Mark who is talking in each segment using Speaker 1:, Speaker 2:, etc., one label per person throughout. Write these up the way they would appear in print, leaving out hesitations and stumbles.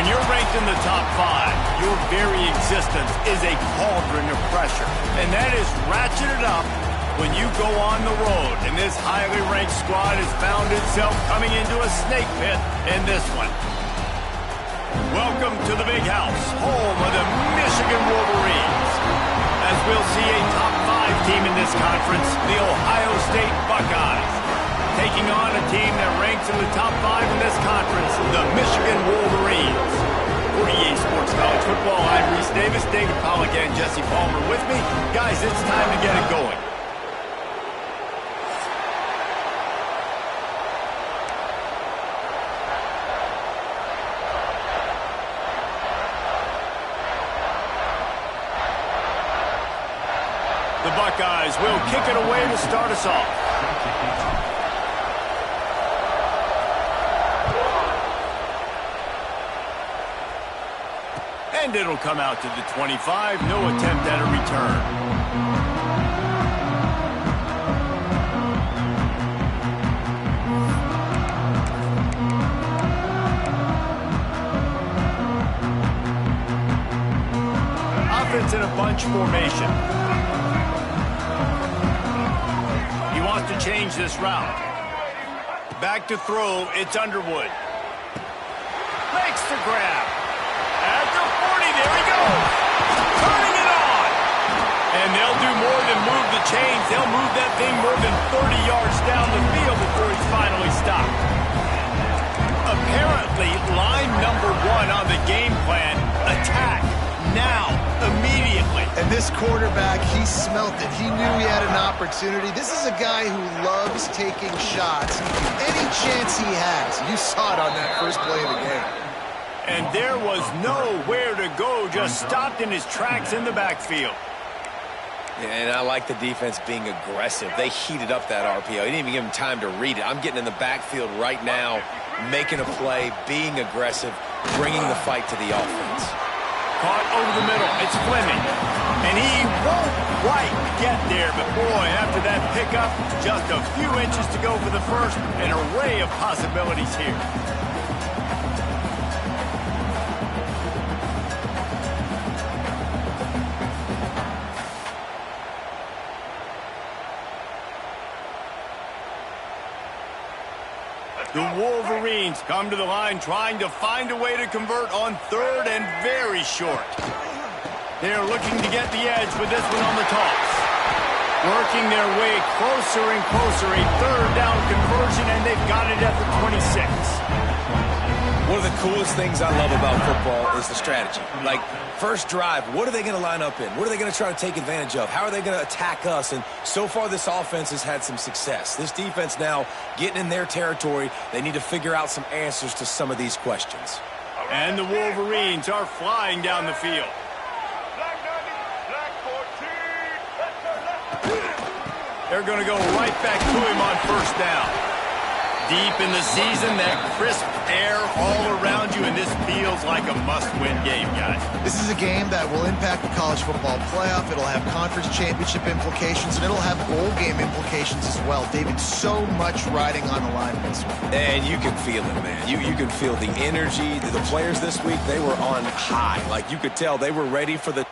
Speaker 1: When you're ranked in the top 5, your very existence is a cauldron of pressure. And that is ratcheted up when you go on the road. And this highly ranked squad has found itself coming into a snake pit in this one. Welcome to the Big House, home of the Michigan Wolverines. As we'll see a top 5 team in this conference, the Ohio State Buckeyes, taking on a team that ranks in the top 5 in this conference, the Michigan Wolverines. For EA Sports College Football, I'm Reese Davis, David Pollack, and Jesse Palmer with me. Guys, it's time to get it going. The Buckeyes will kick it away to start us off. And it'll come out to the 25. No attempt at a return. Offense in a bunch formation. He wants to change this route. Back to throw. It's Underwood. Makes the grab. At the 40, there he goes. Turning it on. And they'll do more than move the chains. They'll move that thing more than 30 yards down the field before he's finally stopped. Apparently, line number 1 on the game plan, attack now, immediately.
Speaker 2: And this quarterback, he smelt it. He knew he had an opportunity. This is a guy who loves taking shots. Any chance he has. You saw it on that first play of the game.
Speaker 1: And there was nowhere to go, just stopped in his tracks in the backfield.
Speaker 3: Yeah, and I like the defense being aggressive. They heated up that RPO. He didn't even give him time to read it. I'm getting in the backfield right now, making a play, being aggressive, bringing the fight to the offense.
Speaker 1: Caught over the middle. It's Fleming. And he won't quite get there, but boy, after that pickup, just a few inches to go for the first. An array of possibilities here. The Wolverines come to the line trying to find a way to convert on 3rd and very short. They're looking to get the edge with this one on the toss. Working their way closer and closer, a 3rd down conversion, and they've got it at the 26.
Speaker 3: One of the coolest things I love about football is the strategy. Like, first drive, what are they going to line up in? What are they going to try to take advantage of? How are they going to attack us? And so far, this offense has had some success. This defense now getting in their territory. They need to figure out some answers to some of these questions.
Speaker 1: And the Wolverines are flying down the field. They're going to go right back to him on 1st down. Deep in the season, that crisp air all around you, and this feels like a must-win game, guys.
Speaker 2: This is a game that will impact the college football playoff. It'll have conference championship implications, and it'll have bowl game implications as well. David, so much riding on the line in this one.
Speaker 3: And you can feel it, man. You can feel the energy. The players this week, they were on high. Like, you could tell they were ready for the...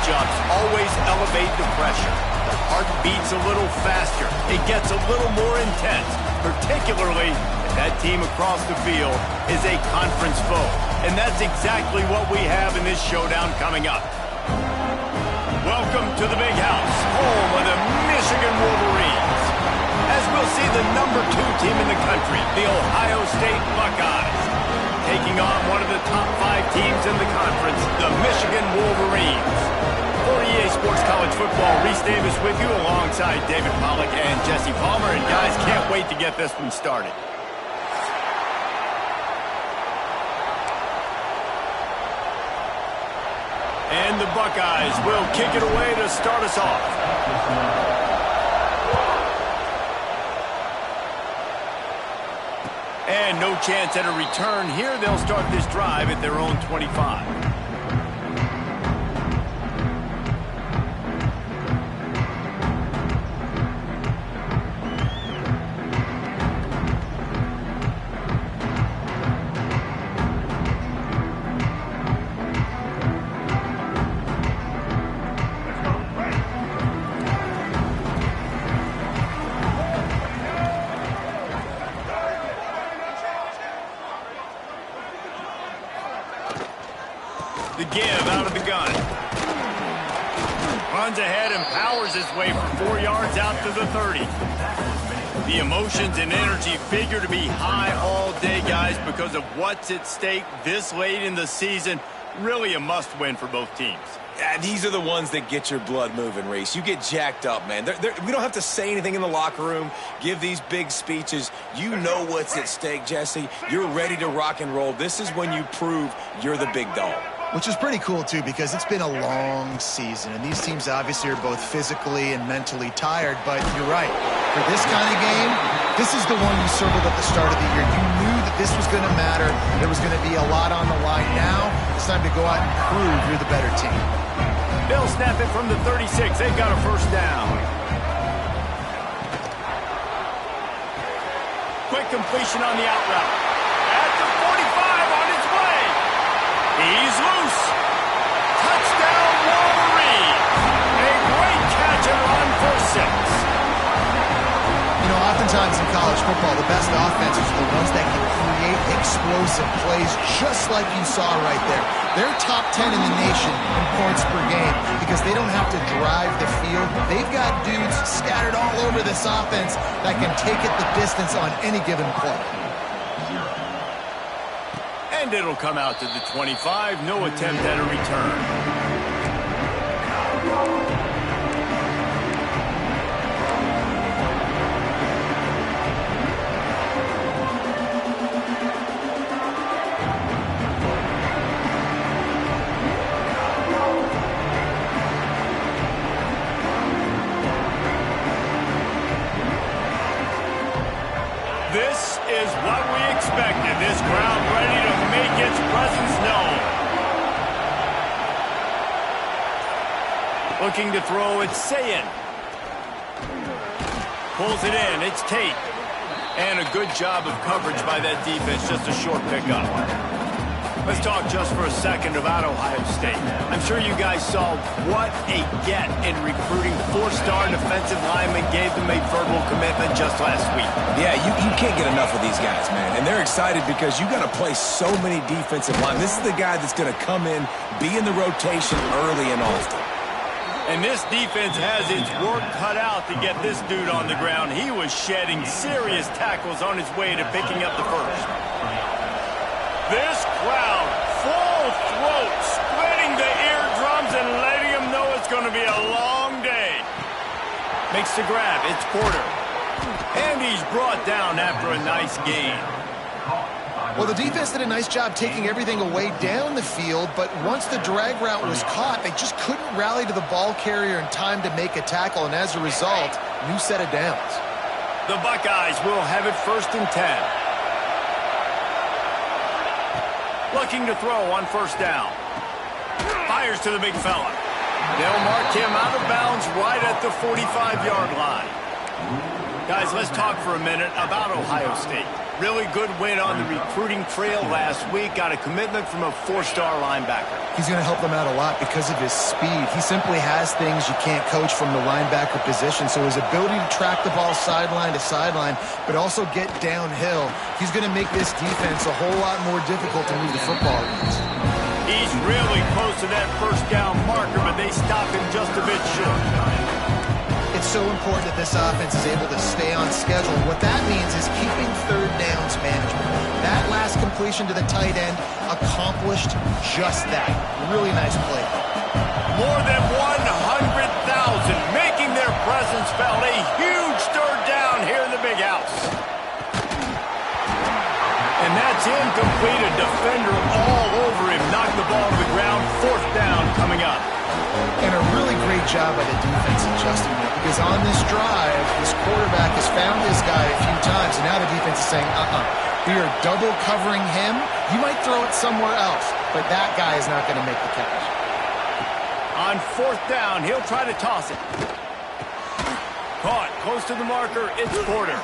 Speaker 1: matchups always elevate the pressure. The heart beats a little faster. It gets a little more intense, particularly if that team across the field is a conference foe. And that's exactly what we have in this showdown coming up. Welcome to the Big House, home of the Michigan Wolverines. As we'll see the #2 team in the country, the Ohio State Buckeyes, taking on one of the top 5 teams in the conference, the Michigan Wolverines. For EA Sports College Football, Reese Davis with you alongside David Pollack and Jesse Palmer. And guys, can't wait to get this one started. And the Buckeyes will kick it away to start us off. And no chance at a return here. They'll start this drive at their own 25. The give out of the gun. Runs ahead and powers his way for 4 yards out to the 30. The emotions and energy figure to be high all day, guys, because of what's at stake this late in the season. Really a must-win for both teams.
Speaker 3: Yeah, these are the ones that get your blood moving, Reese. You get jacked up, man. We don't have to say anything in the locker room, give these big speeches. You know what's at stake, Jesse. You're ready to rock and roll. This is when you prove you're the big dog.
Speaker 2: Which is pretty cool, too, because it's been a long season, and these teams obviously are both physically and mentally tired, but you're right. For this kind of game, this is the one you circled at the start of the year. You knew that this was going to matter. There was going to be a lot on the line. Now, it's time to go out and prove you're the better team.
Speaker 1: They'll snap it from the 36. They've got a first down. Quick completion on the out route. At the 45 on its way. He's loose. Touchdown, Wolverine. A great catch and run for 6.
Speaker 2: You know, oftentimes in college football, the best offenses are the ones that can create explosive plays, just like you saw right there. They're top 10 in the nation in points per game because they don't have to drive the field. They've got dudes scattered all over this offense that can take it the distance on any given play.
Speaker 1: And it'll come out to the 25. No attempt at a return. This is what we expected. This crowd ready to make its presence known. Looking to throw, it's Sayin. Pulls it in, it's Tate. And a good job of coverage by that defense, just a short pickup. Let's talk just for a second about Ohio State. I'm sure you guys saw what a get in recruiting. 4-star defensive linemen gave them a verbal commitment just last week.
Speaker 3: Yeah, you can't get enough of these guys, man. And they're excited because you got to play so many defensive linemen. This is the guy that's going to come in, be in the rotation early and often.
Speaker 1: And this defense has its work cut out to get this dude on the ground. He was shedding serious tackles on his way to picking up the first. This crowd, full throat, spreading the eardrums and letting them know it's going to be a long day. Makes the grab, it's Porter. And he's brought down after a nice gain.
Speaker 2: Well, the defense did a nice job taking everything away down the field, but once the drag route was caught, they just couldn't rally to the ball carrier in time to make a tackle, and as a result, new set of downs.
Speaker 1: The Buckeyes will have it 1st and 10. Looking to throw on 1st down. Fires to the big fella. They'll mark him out of bounds right at the 45-yard line. Guys, let's talk for a minute about Ohio State. Really good win on the recruiting trail last week. Got a commitment from a 4-star linebacker.
Speaker 2: He's going to help them out a lot because of his speed. He simply has things you can't coach from the linebacker position. So his ability to track the ball sideline to sideline, but also get downhill, he's going to make this defense a whole lot more difficult to move the football against.
Speaker 1: He's really close to that first down marker, but they stop him just a bit short.
Speaker 2: It's so important that this offense is able to stay on schedule. What that means is keeping third downs management. That last completion to the tight end accomplished just that. Really nice play.
Speaker 1: More than 100,000 making their presence felt. A huge third down here in the big house. And that's incomplete. A defender all over him. Knocked the ball to the ground. 4th down coming up.
Speaker 2: And a really great job by the defense adjusting that, because on this drive, this quarterback has found his guy a few times, and now the defense is saying, we are double covering him. He might throw it somewhere else, but that guy is not going to make the catch.
Speaker 1: On 4th down, he'll try to toss it. Caught close to the marker. It's Porter.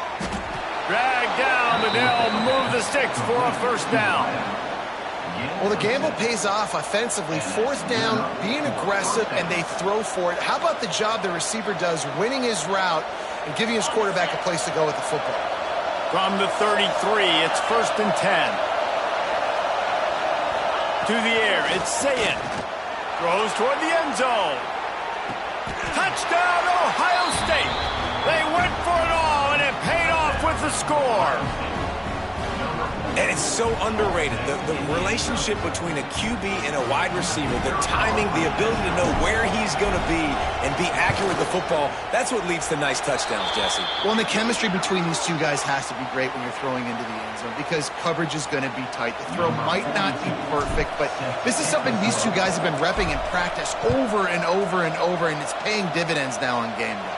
Speaker 1: Dragged down, but they'll move the sticks for a 1st down.
Speaker 2: Well, the gamble pays off offensively. 4th down, being aggressive, and they throw for it. How about the job the receiver does winning his route and giving his quarterback a place to go with the football?
Speaker 1: From the 33, it's 1st and 10. To the air, it's Sayin. Throws toward the end zone. Touchdown, Ohio State. They went for it all, and it paid off with the score.
Speaker 3: And it's so underrated. The relationship between a QB and a wide receiver, the timing, the ability to know where he's going to be and be accurate with the football, that's what leads to nice touchdowns, Jesse.
Speaker 2: Well, and the chemistry between these two guys has to be great when you're throwing into the end zone, because coverage is going to be tight. The throw might not be perfect, but this is something these two guys have been repping in practice over and over and over, and it's paying dividends now on game day.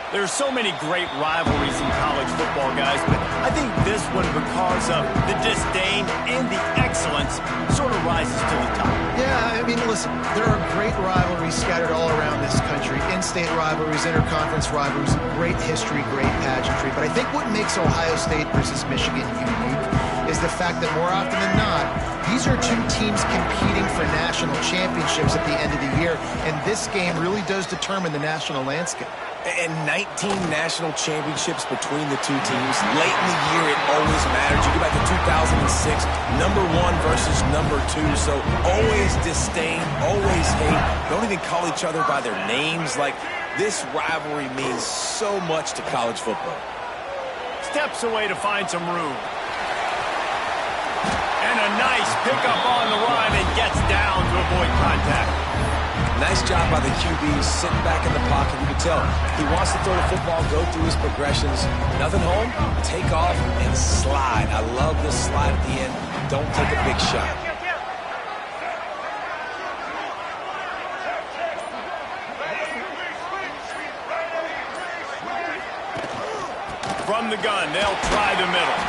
Speaker 1: There's so many great rivalries in college football, guys, but I think this one, because of the disdain and the excellence, sort of rises to the top.
Speaker 2: Yeah, I mean, listen, there are great rivalries scattered all around this country. In-state rivalries, interconference rivalries, great history, great pageantry. But I think what makes Ohio State versus Michigan unique is the fact that more often than not, these are two teams competing for national championships at the end of the year, and this game really does determine the national landscape.
Speaker 3: And 19 national championships between the two teams. Late in the year, it always matters. You go back to 2006, number 1 versus number 2. So always disdain, always hate. Don't even call each other by their names. Like, this rivalry means so much to college football.
Speaker 1: Steps away to find some room. And a nice pickup on the run, and gets down to avoid contact.
Speaker 3: Nice job by the QB, sitting back in the pocket. You can tell he wants to throw the football, go through his progressions. Nothing home, take off, and slide. I love this slide at the end. Don't take a big shot.
Speaker 1: From the gun, they'll try the middle.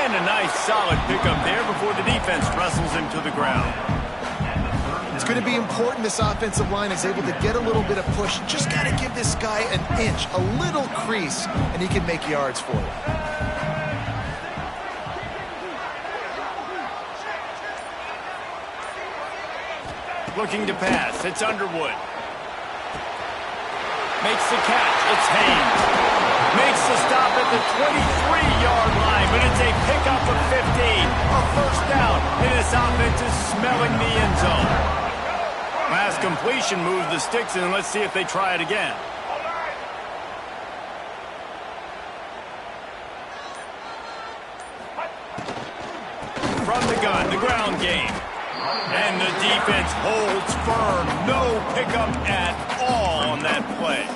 Speaker 1: And a nice solid pickup there before the defense wrestles him to the ground.
Speaker 2: It's going to be important this offensive line is able to get a little bit of push. Just got to give this guy an inch, a little crease, and he can make yards for it.
Speaker 1: Looking to pass. It's Underwood. Makes the catch. It's Haynes. Makes the stop at the 23-yard line, but it's a pickup of 15. A 1st down, and this offense is smelling the end zone. Last completion moves the sticks, and let's see if they try it again. From the gun, the ground game. And the defense holds firm. No pickup at all on that play.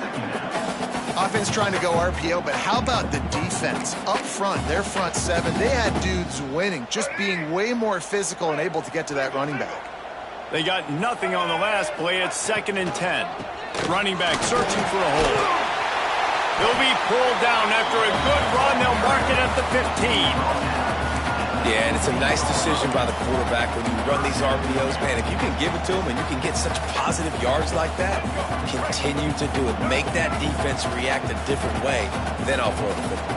Speaker 2: Offense trying to go RPO, but how about the defense? Up front, their front 7, they had dudes winning, just being way more physical and able to get to that running back.
Speaker 1: They got nothing on the last play. It's 2nd and 10. Running back searching for a hole. He'll be pulled down after a good run. They'll mark it at the 15.
Speaker 3: Yeah, and it's a nice decision by the quarterback when you run these RPOs. Man, if you can give it to them and you can get such positive yards like that, continue to do it. Make that defense react a different way, then I'll throw the football.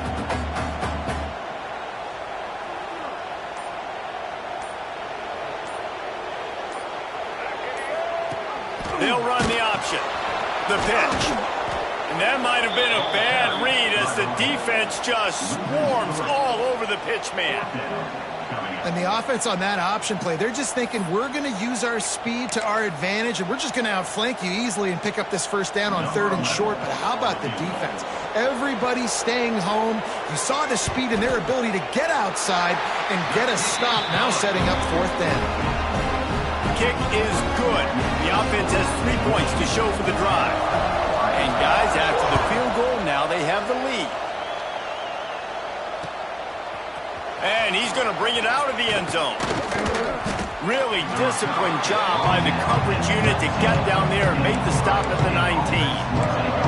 Speaker 1: They'll run the option. The pitch. And that might have been a bad read as the defense just swarms all over the pitch man.
Speaker 2: And the offense on that option play, they're just thinking we're going to use our speed to our advantage and we're just going to outflank you easily and pick up this first down on 3rd and short. But how about the defense? Everybody's staying home. You saw the speed and their ability to get outside and get a stop, now setting up 4th down.
Speaker 1: Kick is good. The offense has 3 points to show for the drive. And guys, after the field goal, now they have the lead. And he's going to bring it out of the end zone. Really disciplined job by the coverage unit to get down there and make the stop at the 19.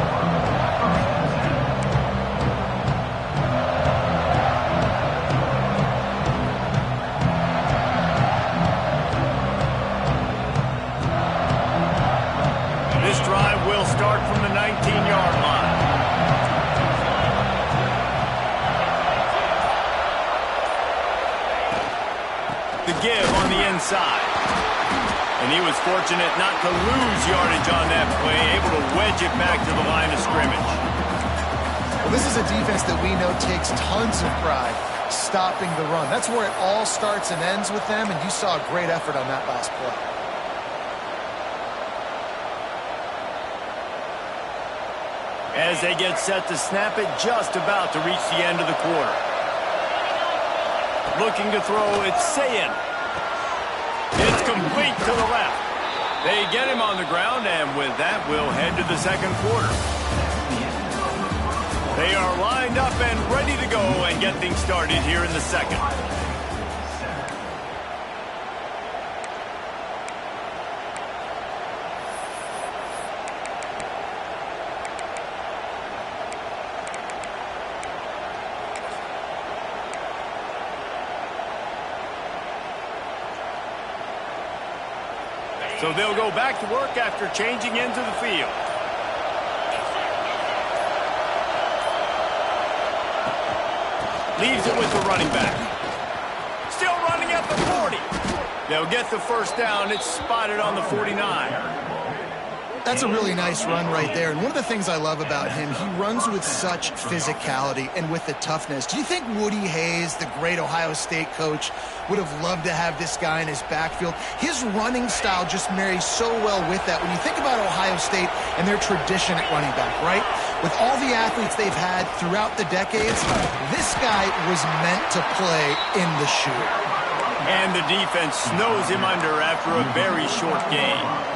Speaker 1: Start from the 19-yard line. The give on the inside. And he was fortunate not to lose yardage on that play, able to wedge it back to the line of scrimmage.
Speaker 2: Well, this is a defense that we know takes tons of pride stopping the run. That's where it all starts and ends with them, and you saw a great effort on that last play.
Speaker 1: As they get set to snap it, just about to reach the end of the quarter. Looking to throw, it's Sayin. It's complete to the left. They get him on the ground, and with that, we'll head to the second quarter. They are lined up and ready to go and get things started here in the second. So they'll go back to work after changing into the field. Leaves it with the running back. Still running at the 40. They'll get the first down. It's spotted on the 49.
Speaker 2: That's a really nice run right there. And one of the things I love about him, he runs with such physicality and with the toughness. Do you think Woody Hayes, the great Ohio State coach, would have loved to have this guy in his backfield? His running style just marries so well with that. When you think about Ohio State and their tradition at running back, right? With all the athletes they've had throughout the decades, this guy was meant to play in the shoe.
Speaker 1: And the defense snows him under after a very short game.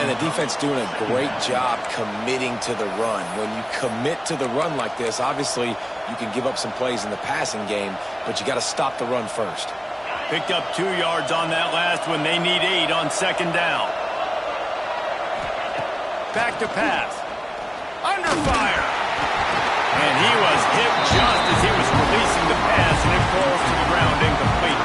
Speaker 3: And the defense doing a great job committing to the run. When you commit to the run like this, obviously you can give up some plays in the passing game, but you got to stop the run first.
Speaker 1: Picked up 2 yards on that last one. They need 8 on second down. Back to pass. Under fire. And he was hit just as he was releasing the pass, and it falls to the ground incomplete.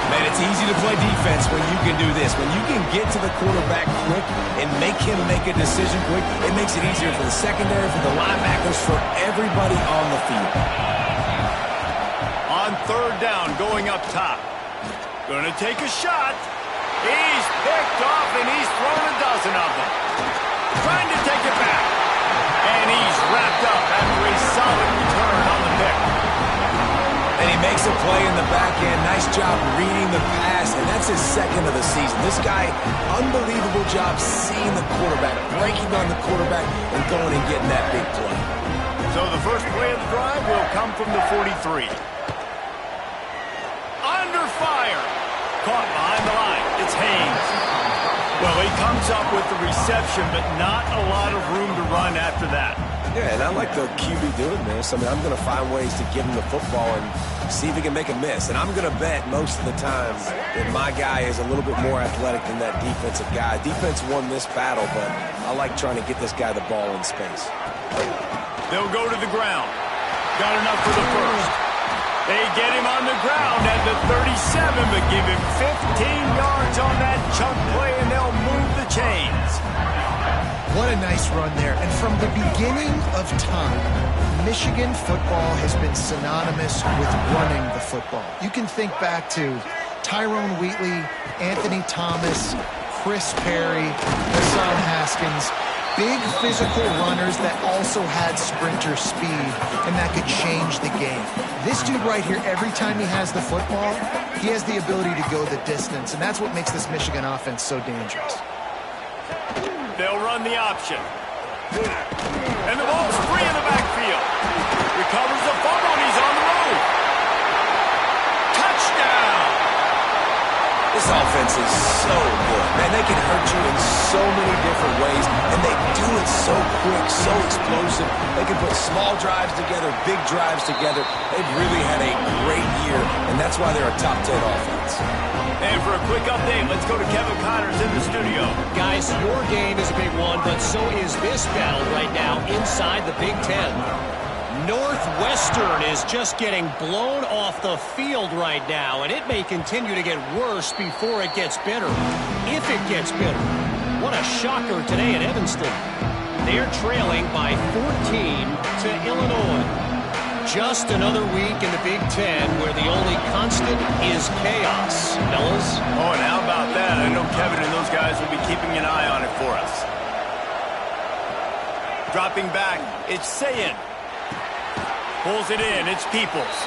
Speaker 3: Man, it's easy to play defense when you can do this. When you can get to the quarterback quick and make him make a decision quick, it makes it easier for the secondary, for the linebackers, for everybody on the field.
Speaker 1: On third down, going up top. Gonna take a shot. He's picked off, and he's thrown a dozen of them. Trying to take it back. And he's wrapped up after a solid return on the pick.
Speaker 3: And he makes a play in the back end. Nice job reading the pass, and that's his second of the season. This guy, unbelievable job seeing the quarterback, breaking on the quarterback, and going and getting that big play.
Speaker 1: So the first play of the drive will come from the 43. Under fire. Caught behind the line. It's Haynes. Well, he comes up with the reception, but not a lot of room to run after that.
Speaker 3: Yeah, and I like the QB doing this. I mean, I'm going to find ways to give him the football and see if he can make a miss. And I'm going to bet most of the time that my guy is a little bit more athletic than that defensive guy. Defense won this battle, but I like trying to get this guy the ball in space.
Speaker 1: They'll go to the ground. Got enough for the first. They get him on the ground at the 37, but give him 15 yards on that chunk play, and they'll move the chains.
Speaker 2: What a nice run there. And from the beginning of time, Michigan football has been synonymous with running the football. You can think back to Tyrone Wheatley, Anthony Thomas, Chris Perry, Hassan Haskins. Big physical runners that also had sprinter speed, and that could change the game. This dude right here, every time he has the football, he has the ability to go the distance, and that's what makes this Michigan offense so dangerous.
Speaker 1: They'll run the option. And the ball's free in the backfield. Recovers the fumble, and he's on the road. Touchdown!
Speaker 3: This offense is so good. Man, they can hurt you in so many different ways, and they do it so quick, so explosive. They can put small drives together, big drives together. They've really had a great year, and that's why they're a top 10 offense.
Speaker 1: And for a quick update, let's go to Kevin Connors in the studio.
Speaker 4: Guys, your game is a big one, but so is this battle right now inside the Big Ten. Northwestern is just getting blown off the field right now, and it may continue to get worse before it gets better. If it gets better. What a shocker today at Evanston. They're trailing by 14 to Illinois. Just another week in the Big Ten where the only constant is chaos. Fellas?
Speaker 1: Oh, and how about that? I know Kevin and those guys will be keeping an eye on it for us. Dropping back, it's Sayin. Pulls it in, it's Peoples.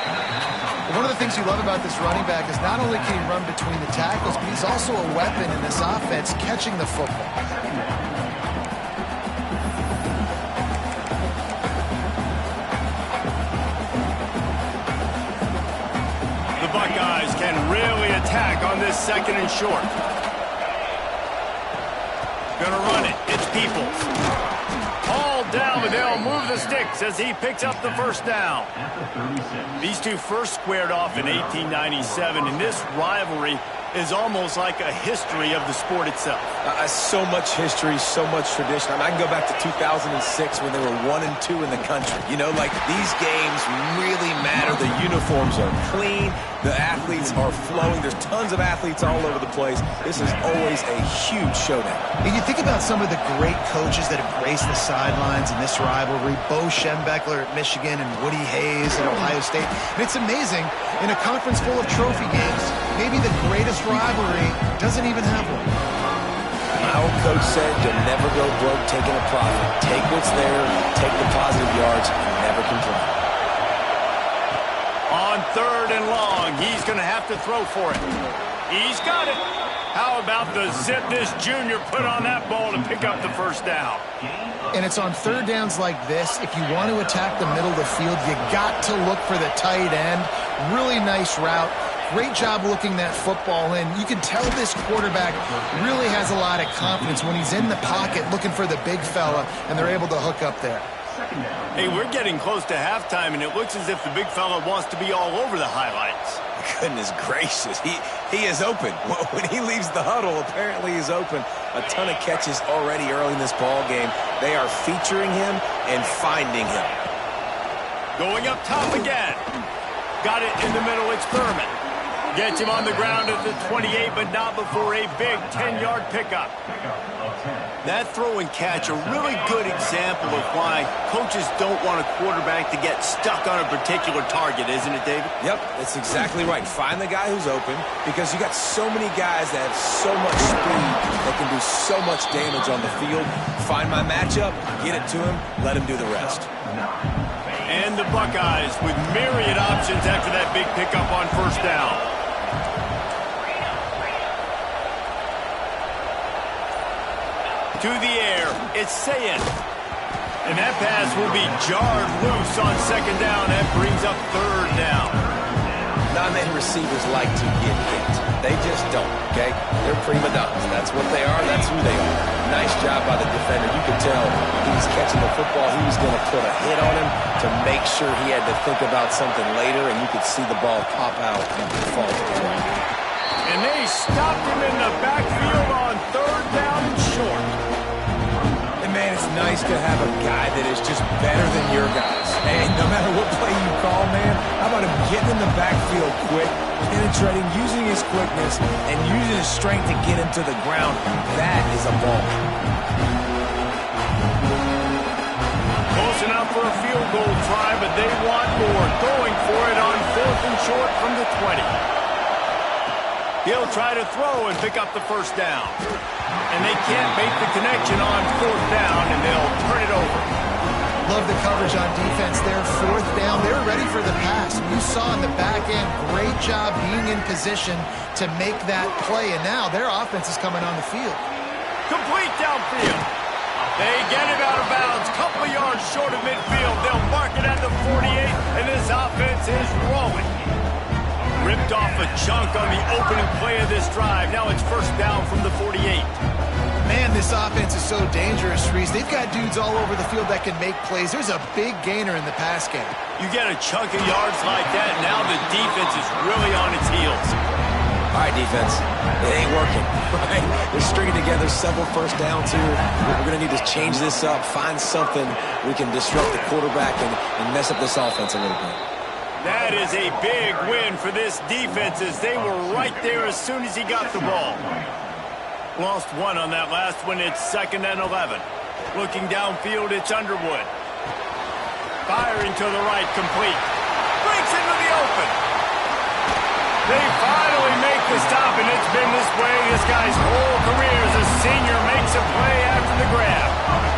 Speaker 2: One of the things you love about this running back is not only can he run between the tackles, but he's also a weapon in this offense catching the football.
Speaker 1: The Buckeyes can really attack on this second and short. Gonna run it, it's Peoples. Down, but they'll move the sticks as he picks up the first down. These two first squared off in 1897, and this rivalry is almost like a history of the sport itself.
Speaker 3: So much history, so much tradition. I mean, I can go back to 2006 when they were 1 and 2 in the country. You know, like these games really matter. The uniforms are clean. The athletes are flowing. There's tons of athletes all over the place. This is always a huge showdown.
Speaker 2: And you think about some of the great coaches that have graced the sidelines in this rivalry. Bo Schembechler at Michigan and Woody Hayes at Ohio State. And it's amazing, in a conference full of trophy games, maybe the greatest rivalry doesn't even have one.
Speaker 3: My old coach said you'll never go broke taking a profit. Take what's there, take the positive yards, and never complain.
Speaker 1: On 3rd and long, he's going to have to throw for it. He's got it. How about the zip this junior put on that ball to pick up the first down?
Speaker 2: And it's on third downs like this. If you want to attack the middle of the field, you got to look for the tight end. Really nice route. Great job looking that football in. You can tell this quarterback really has a lot of confidence when he's in the pocket looking for the big fella, and they're able to hook up there.
Speaker 1: Hey, we're getting close to halftime, and it looks as if the big fella wants to be all over the highlights.
Speaker 3: Goodness gracious, he is open. When he leaves the huddle, apparently he's open. A ton of catches already early in this ball game. They are featuring him and finding him.
Speaker 1: Going up top again. Got it in the middle, it's Thurman. Gets him on the ground at the 28, but not before a big 10-yard pickup. That throw and catch, a really good example of why coaches don't want a quarterback to get stuck on a particular target, isn't it, David?
Speaker 3: Yep, that's exactly right. Find the guy who's open, because you got so many guys that have so much speed that can do so much damage on the field. Find my matchup, get it to him, let him do the rest.
Speaker 1: And the Buckeyes with myriad options after that big pickup on first down. To the air, it's Sayin. And that pass will be jarred loose on second down. That brings up third down.
Speaker 3: Non-man receivers like to get hit. They just don't, okay? They're prima donnas. That's what they are. That's who they are. Nice job by the defender. You could tell he was catching the football. He was going to put a hit on him to make sure he had to think about something later, and you could see the ball pop out and fall to the ground.
Speaker 1: And they stopped him in the backfield on third down and short.
Speaker 3: Man, it's nice to have a guy that is just better than your guys. Hey, no matter what play you call, man, how about him getting in the backfield quick, penetrating, using his quickness, and using his strength to get him to the ground? That is a ball.
Speaker 1: Close enough for a field goal try, but they want more. Going for it on 4th and short from the 20. He'll try to throw and pick up the first down. And they can't make the connection on 4th down, and they'll turn it over.
Speaker 2: Love the coverage on defense there. 4th down. They were ready for the pass. You saw in the back end, great job being in position to make that play. And now their offense is coming on the field.
Speaker 1: Complete downfield. They get him out of bounds. Couple of yards short of midfield. They'll mark it at the 48, and this offense is rolling. Ripped off a chunk on the opening play of this drive. Now it's 1st down from the 48.
Speaker 2: Man, this offense is so dangerous, Reese. They've got dudes all over the field that can make plays. There's a big gainer in the pass game.
Speaker 1: You get a chunk of yards like that, now the defense is really on its heels.
Speaker 3: All right, defense, it ain't working, right? They're stringing together several 1st downs here. We're going to need to change this up, find something we can disrupt the quarterback and mess up this offense a little bit.
Speaker 1: That is a big win for this defense as they were right there as soon as he got the ball. Lost one on that last one. It's 2nd and 11. Looking downfield, it's Underwood. Firing to the right, complete. Breaks into the open. They finally make the stop, and it's been this way this guy's whole career as a senior makes a play after the grab.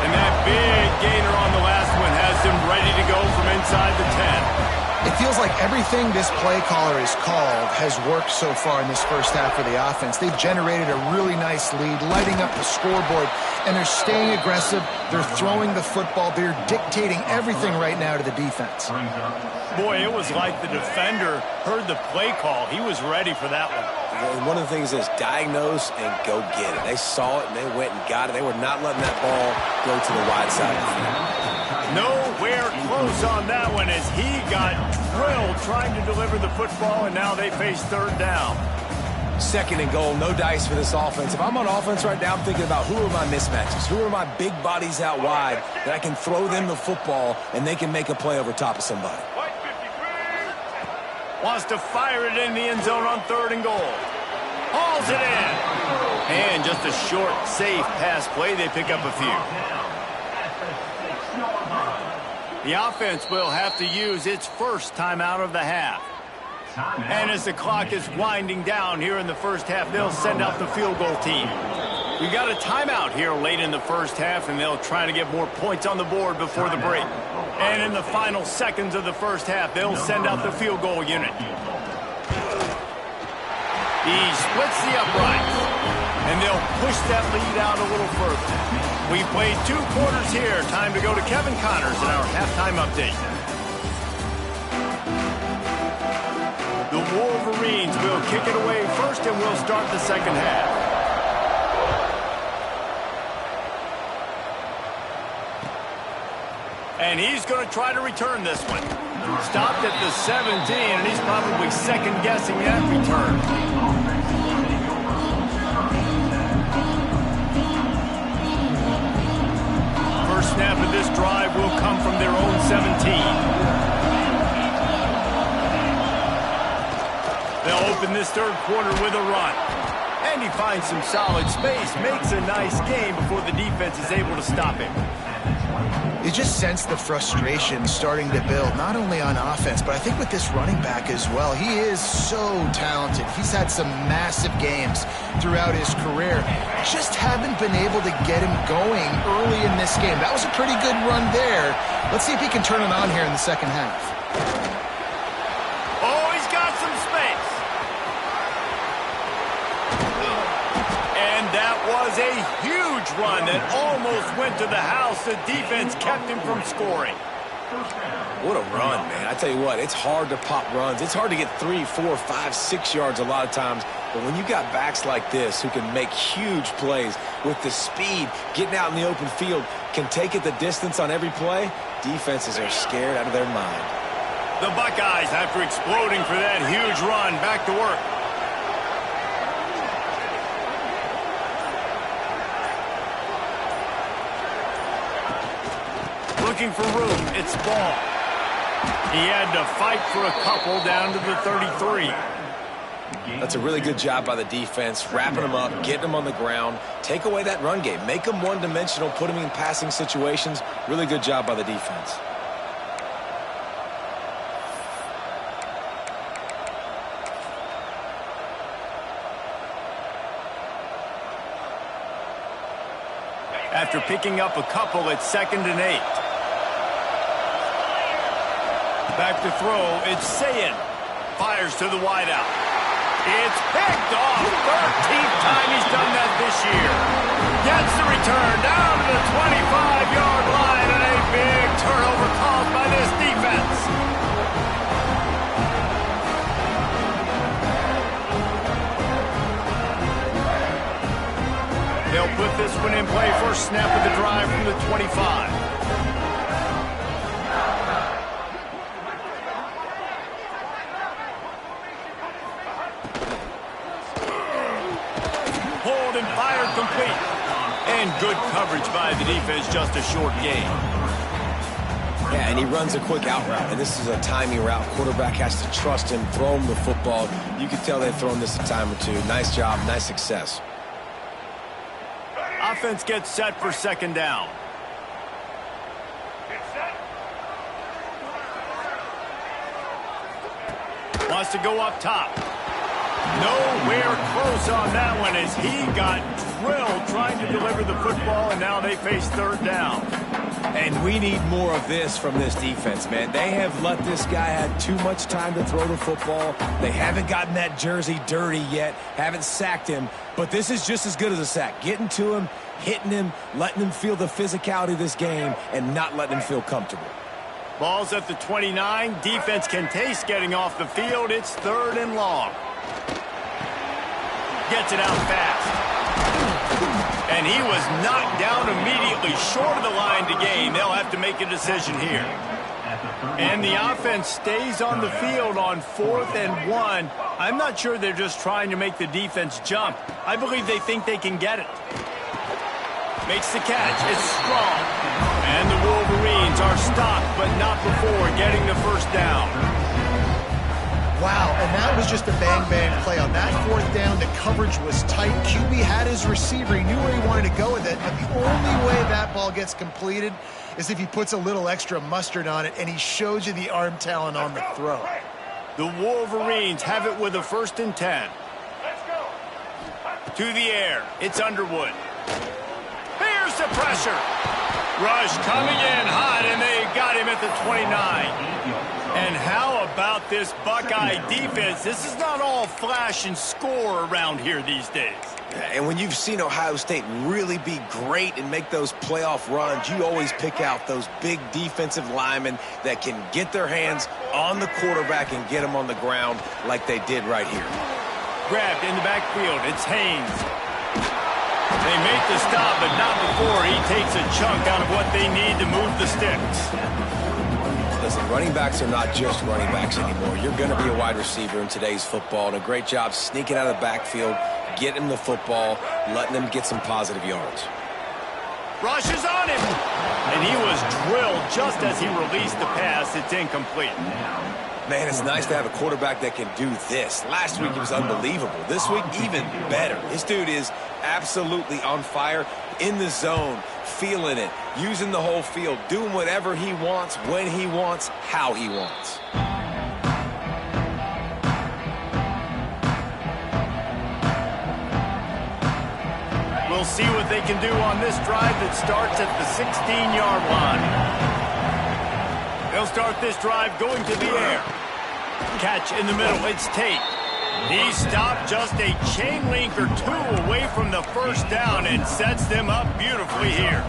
Speaker 1: And that big gainer on the last one has him ready to go from inside the 10.
Speaker 2: It feels like everything this play caller has called has worked so far in this first half for the offense. They've generated a really nice lead, lighting up the scoreboard, and they're staying aggressive. They're throwing the football. They're dictating everything right now to the defense.
Speaker 1: Boy, it was like the defender heard the play call. He was ready for that one.
Speaker 3: And one of the things is diagnose and go get it. They saw it, and they went and got it. They were not letting that ball go to the wide side of the field.
Speaker 1: Nowhere close on that one as he got drilled trying to deliver the football, and now they face 3rd down.
Speaker 3: 2nd and goal, no dice for this offense. If I'm on offense right now, I'm thinking about who are my mismatches? Who are my big bodies out wide that I can throw them the football and they can make a play over top of somebody?
Speaker 1: Wants to fire it in the end zone on 3rd and goal. Hauls it in. And just a short, safe pass play. They pick up a few. The offense will have to use its first timeout of the half. And as the clock is winding down here in the first half, they'll send out the field goal team. We got a timeout here late in the first half, and they'll try to get more points on the board before the break. And in the final seconds of the first half, they'll send out the field goal unit. He splits the uprights, and they'll push that lead out a little further. We played 2 quarters here. Time to go to Kevin Connors in our halftime update. The Wolverines will kick it away first, and we'll start the second half. And he's going to try to return this one. Stopped at the 17, and he's probably second-guessing that return. First snap of this drive will come from their own 17. They'll open this 3rd quarter with a run. And he finds some solid space, makes a nice game before the defense is able to stop him.
Speaker 2: You just sense the frustration starting to build, not only on offense, but I think with this running back as well. He is so talented. He's had some massive games throughout his career. Just haven't been able to get him going early in this game. That was a pretty good run there. Let's see if he can turn it on here in the second half.
Speaker 1: Oh, he's got some space. And that was a huge run that almost went to the house. The defense kept him from scoring.
Speaker 3: What a run, man. I tell you what, it's hard to pop runs. It's hard to get 3, 4, 5, 6 yards a lot of times. But when you got backs like this who can make huge plays with the speed, getting out in the open field, can take it the distance on every play, defenses are scared out of their mind.
Speaker 1: The Buckeyes, after exploding for that huge run, back to work. Looking for room. It's ball. He had to fight for a couple down to the 33.
Speaker 3: That's a really good job by the defense, wrapping them up, getting them on the ground. Take away that run game. Make them one-dimensional, put them in passing situations. Really good job by the defense.
Speaker 1: After picking up a couple, it's 2nd and 8. Back to throw, it's Sayin. Fires to the wideout. It's picked off. 13th time he's done that this year. Gets the return down to the 25-yard line, and a big turnover caused by this defense. They'll put this one in play. First snap of the drive from the 25. Hold and fired complete. And good coverage by the defense, just a short gain.
Speaker 3: Yeah, and he runs a quick out route, and this is a timing route. Quarterback has to trust him, throw him the football. You can tell they've thrown this a time or two. Nice job, nice success.
Speaker 1: Offense gets set for 2nd down. Wants to go up top. Nowhere close on that one as he got drilled trying to deliver the football, and now they face 3rd down.
Speaker 3: And we need more of this from this defense, man. They have let this guy have too much time to throw the football. They haven't gotten that jersey dirty yet, haven't sacked him, but this is just as good as a sack. Getting to him, hitting him, letting him feel the physicality of this game, and not letting him feel comfortable.
Speaker 1: Ball's at the 29. Defense can taste getting off the field. It's 3rd and long. Gets it out fast. And he was knocked down immediately short of the line to gain. They'll have to make a decision here. And the offense stays on the field on 4th and 1. I'm not sure they're just trying to make the defense jump. I believe they think they can get it. Makes the catch. It's strong. And the Wolverines are stopped, but not before getting the first down.
Speaker 2: Wow, and that was just a bang-bang play. On that 4th down, the coverage was tight. QB had his receiver. He knew where he wanted to go with it, but the only way that ball gets completed is if he puts a little extra mustard on it, and he shows you the arm talent on the throw.
Speaker 1: The Wolverines have it with a 1st and 10. To the air. It's Underwood. Here's the pressure. Rush coming in hot, and they got him at the 29. And how about this Buckeye defense? This is not all flash and score around here these days.
Speaker 3: And when you've seen Ohio State really be great and make those playoff runs, you always pick out those big defensive linemen that can get their hands on the quarterback and get him on the ground like they did right here.
Speaker 1: Grabbed in the backfield. It's Haynes. They make the stop, but not before he takes a chunk out of what they need to move the sticks.
Speaker 3: Listen, running backs are not just running backs anymore. You're going to be a wide receiver in today's football, and a great job sneaking out of the backfield, getting him the football, letting him get some positive yards.
Speaker 1: Rush is on him, and he was drilled just as he released the pass. It's incomplete.
Speaker 3: Man, it's nice to have a quarterback that can do this. Last week, he was unbelievable. This week, even better. This dude is absolutely on fire, in the zone, feeling it, using the whole field, doing whatever he wants, when he wants, how he wants.
Speaker 1: We'll see what they can do on this drive that starts at the 16-yard line. They'll start this drive going to the air. Catch in the middle. It's Tate. He stopped just a chain link or two away from the first down and sets them up beautifully here.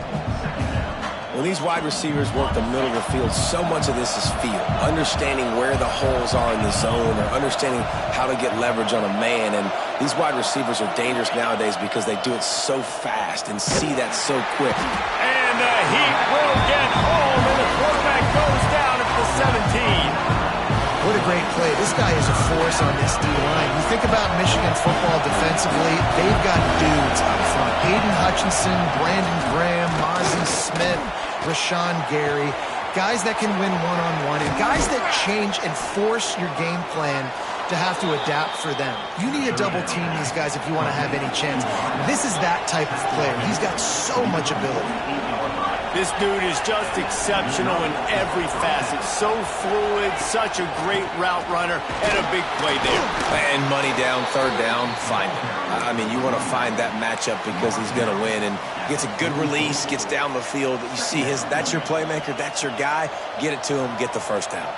Speaker 3: When these wide receivers work the middle of the field, so much of this is feel. Understanding where the holes are in the zone or understanding how to get leverage on a man. And these wide receivers are dangerous nowadays because they do it so fast and see that so quick.
Speaker 1: And the Heat will get home, and the quarterback goes down at the 17.
Speaker 2: What a great play. This guy is a force on this D-line. You think about Michigan football defensively, they've got dudes up front. Aiden Hutchinson, Brandon Graham, Mozzie Smith. Rashawn Gary, guys that can win one-on-one, and guys that change and force your game plan to have to adapt for them. You need to double team these guys if you want to have any chance. This is that type of player. He's got so much ability.
Speaker 1: This dude is just exceptional in every facet. So fluid, such a great route runner, and a big play there.
Speaker 3: And money down, third down, find him. I mean, you want to find that matchup because he's going to win, and gets a good release, gets down the field. You see that's your playmaker, that's your guy. Get it to him, get the first down.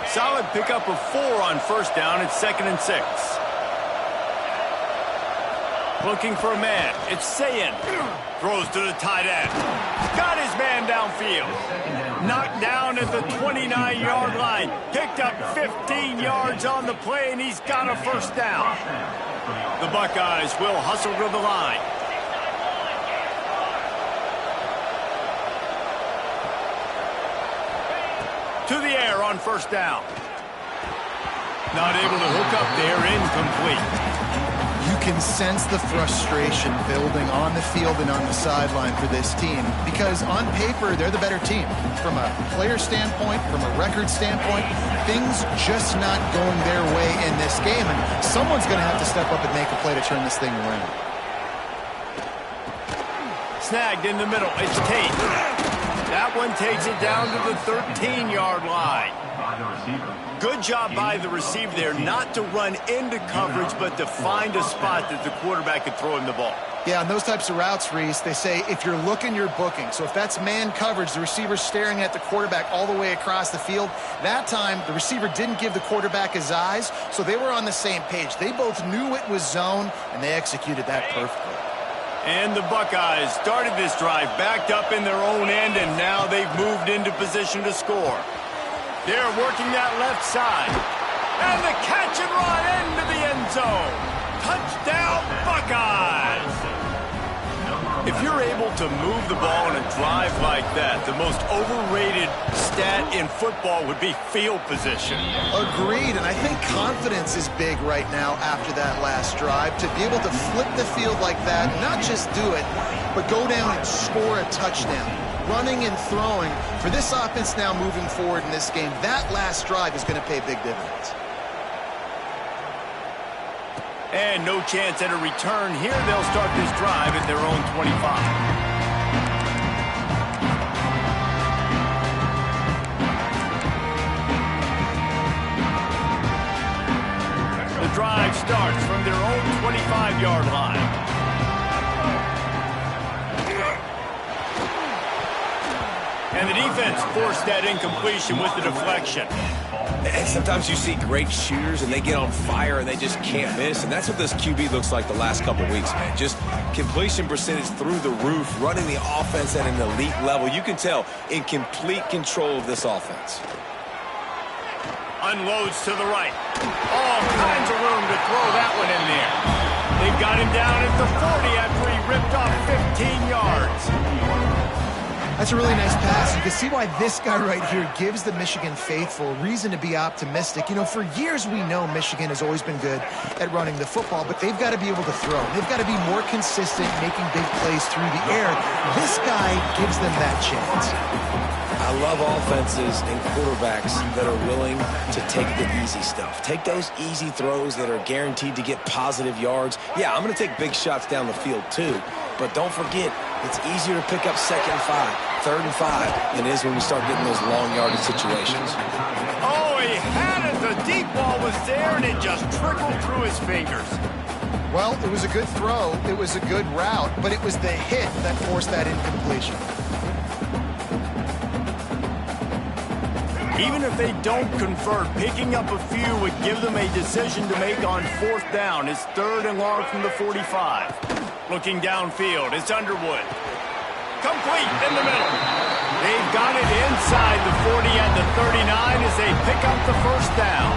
Speaker 1: Solid pickup of 4 on first down. It's 2nd and 6. Looking for a man. It's Sayin. Throws to the tight end. Got his man downfield. Knocked down at the 29-yard line. Picked up 15 yards on the play, and he's got a first down. The Buckeyes will hustle to the line. To the air on first down. Not able to hook up there, incomplete.
Speaker 2: You can sense the frustration building on the field and on the sideline for this team because on paper, they're the better team. From a player standpoint, from a record standpoint, things just not going their way in this game, and someone's going to have to step up and make a play to turn this thing around.
Speaker 1: Snagged in the middle. It's Tate. That one takes it down to the 13-yard line. Good job by the receiver there not to run into coverage, but to find a spot that the quarterback could throw him the ball.
Speaker 2: Yeah, on those types of routes, Reese, they say if you're looking, you're booking. So if that's man coverage, the receiver's staring at the quarterback all the way across the field. That time, the receiver didn't give the quarterback his eyes, so they were on the same page. They both knew it was zone, and they executed that perfectly.
Speaker 1: And the Buckeyes started this drive backed up in their own end, and now they've moved into position to score. They're working that left side. And the catch and run into the end zone. Touchdown, Buckeyes! If you're able to move the ball in a drive like that, the most overrated stat in football would be field position.
Speaker 2: Agreed, and I think confidence is big right now after that last drive. To be able to flip the field like that, not just do it, but go down and score a touchdown. Running and throwing, for this offense now moving forward in this game, that last drive is going to pay big dividends.
Speaker 1: And no chance at a return here. They'll start this drive at their own 25. The drive starts from their own 25-yard line. And the defense forced that incompletion with the deflection.
Speaker 3: And sometimes you see great shooters and they get on fire and they just can't miss. And that's what this QB looks like the last couple weeks, man. Just completion percentage through the roof, running the offense at an elite level. You can tell in complete control of this offense.
Speaker 1: Unloads to the right. All kinds of room to throw that one in there. They've got him down at the 40 after he ripped off 15 yards.
Speaker 2: That's a really nice pass. You can see why this guy right here gives the Michigan faithful reason to be optimistic. You know, for years we know Michigan has always been good at running the football, but they've got to be able to throw. They've got to be more consistent, making big plays through the air. This guy gives them that chance.
Speaker 3: I love offenses and quarterbacks that are willing to take the easy stuff. Take those easy throws that are guaranteed to get positive yards. Yeah, I'm going to take big shots down the field too, but don't forget, it's easier to pick up 2nd and 5, 3rd and 5 than it is when we start getting those long yardage situations.
Speaker 1: Oh, he had it. The deep ball was there, and it just trickled through his fingers.
Speaker 2: Well, it was a good throw. It was a good route, but it was the hit that forced that incompletion.
Speaker 1: Even if they don't convert, picking up a few would give them a decision to make on 4th down. It's 3rd and long from the 45. Looking downfield, it's Underwood. Complete in the middle. They've got it inside the 40 at the 39 as they pick up the first down.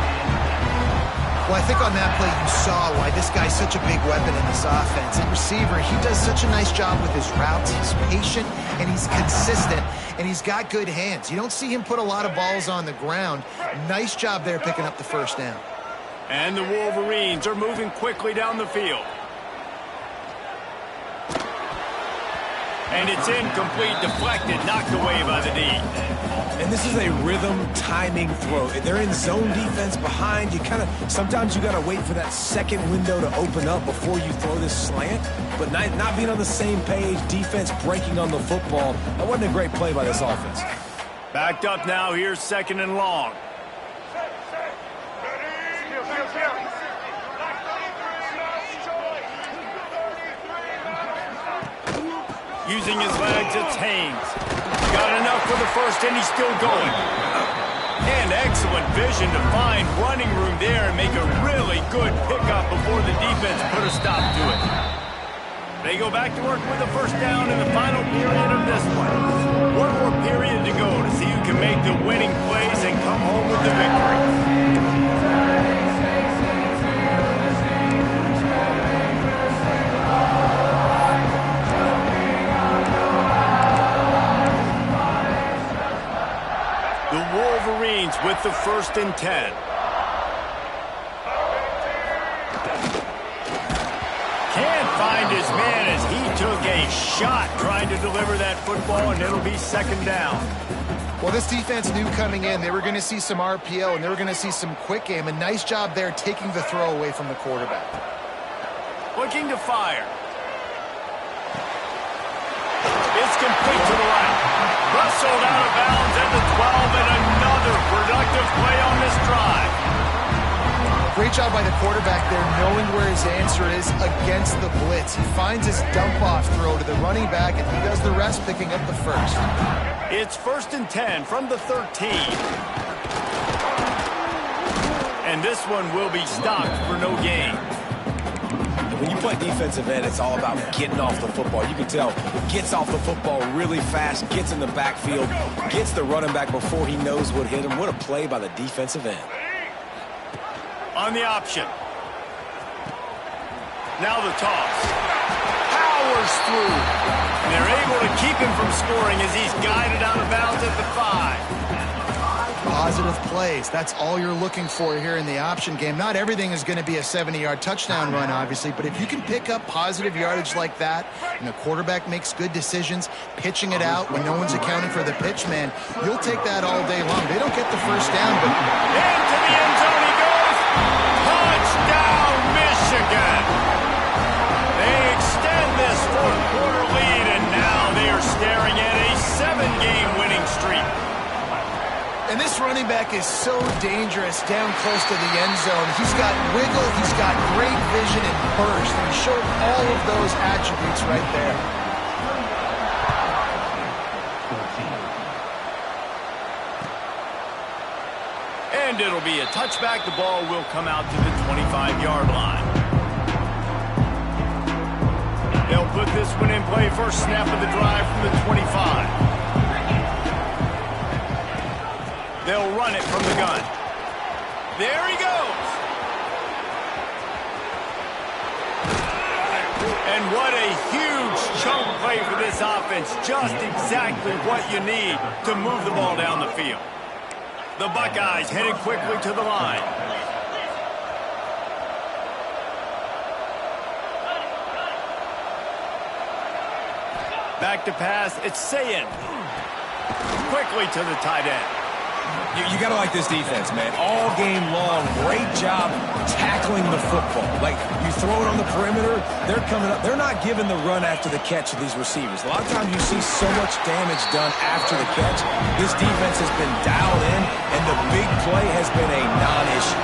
Speaker 2: Well, I think on that play you saw why this guy's such a big weapon in this offense. At receiver, he does such a nice job with his routes. He's patient, and he's consistent, and he's got good hands. You don't see him put a lot of balls on the ground. Nice job there picking up the first down.
Speaker 1: And the Wolverines are moving quickly down the field. And it's incomplete, deflected, knocked away by the D.
Speaker 3: And this is a rhythm timing throw. They're in zone defense behind. Sometimes you got to wait for that second window to open up before you throw this slant. But not being on the same page, defense breaking on the football, that wasn't a great play by this offense.
Speaker 1: Backed up now, here's 2nd and long. Using his legs, it's Haynes. Got enough for the first, and he's still going. And excellent vision to find running room there and make a really good pickup before the defense put a stop to it. They go back to work with a first down in the final period of this one. One more period to go to see who can make the winning plays and come home with the victory. Wolverines with the 1st and 10. Can't find his man as he took a shot trying to deliver that football, and it'll be 2nd down.
Speaker 2: Well, this defense knew coming in they were going to see some RPO and they were going to see some quick game. A nice job there taking the throw away from the quarterback.
Speaker 1: Looking to fire. It's complete to the right. Rustled out of bounds at the 12, and another productive play on this drive.
Speaker 2: Great job by the quarterback there, knowing where his answer is against the blitz. He finds his dump-off throw to the running back, and he does the rest, picking up the first.
Speaker 1: It's 1st and 10 from the 13. And this one will be stopped for no gain.
Speaker 3: When you play defensive end, it's all about getting off the football. You can tell, gets off the football really fast, gets in the backfield, gets the running back before he knows what hit him. What a play by the defensive end.
Speaker 1: On the option. Now the toss. Powers through. And they're able to keep him from scoring as he's guided out of bounds at the 5.
Speaker 2: Positive plays. That's all you're looking for here in the option game. Not everything is going to be a 70-yard touchdown run, obviously, but if you can pick up positive yardage like that, and the quarterback makes good decisions, pitching it out when no one's accounting for the pitch, man, you'll take that all day long. They don't get the first down, but...
Speaker 1: Into the end zone he goes! Touchdown, Michigan! They extend this 4th-quarter lead, and now they are staring at a 7-game winning streak.
Speaker 2: And this running back is so dangerous down close to the end zone. He's got wiggle, he's got great vision and burst. And he showed all of those attributes right there.
Speaker 1: And it'll be a touchback. The ball will come out to the 25-yard line. They'll put this one in play. First snap of the drive from the 25. They'll run it from the gun. There he goes. And what a huge chunk play for this offense. Just exactly what you need to move the ball down the field. The Buckeyes headed quickly to the line. Back to pass. It's Sayin. Quickly to the tight end.
Speaker 3: You got to like this defense, man. All game long, great job tackling the football. Like, you throw it on the perimeter, they're coming up. They're not giving the run after the catch to these receivers. A lot of times you see so much damage done after the catch. This defense has been dialed in, and the big play has been a non-issue.